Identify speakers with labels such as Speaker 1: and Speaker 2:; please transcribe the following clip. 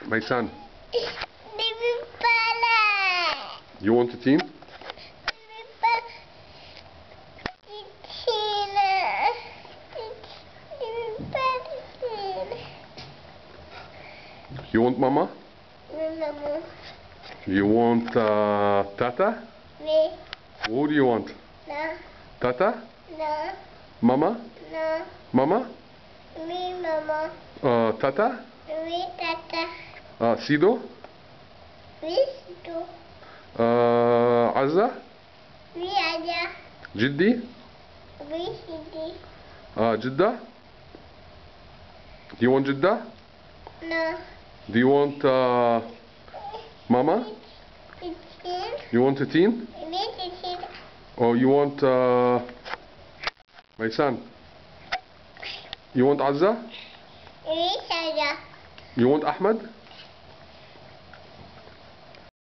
Speaker 1: My son,
Speaker 2: Baby Bala.
Speaker 1: you want a teen? You want mama?
Speaker 2: No.
Speaker 1: You want tata?
Speaker 2: Me.
Speaker 1: Who do you want?
Speaker 2: No.
Speaker 1: Tata?
Speaker 2: No.
Speaker 1: Mama?
Speaker 2: No.
Speaker 1: Mama?
Speaker 2: Me, Mama.
Speaker 1: Tata?
Speaker 2: Me, Tata.
Speaker 1: Sido?
Speaker 2: Me, Sido.
Speaker 1: Azza?
Speaker 2: Me, Aja.
Speaker 1: Jiddi?
Speaker 2: Me, Sidi.
Speaker 1: Jidda? You want Jidda?
Speaker 2: No.
Speaker 1: Do you want mama? You want a teen?
Speaker 2: Me, Sidi.
Speaker 1: Or you want my son? You want Azza?
Speaker 2: Me, Aja.
Speaker 1: You want Ahmed?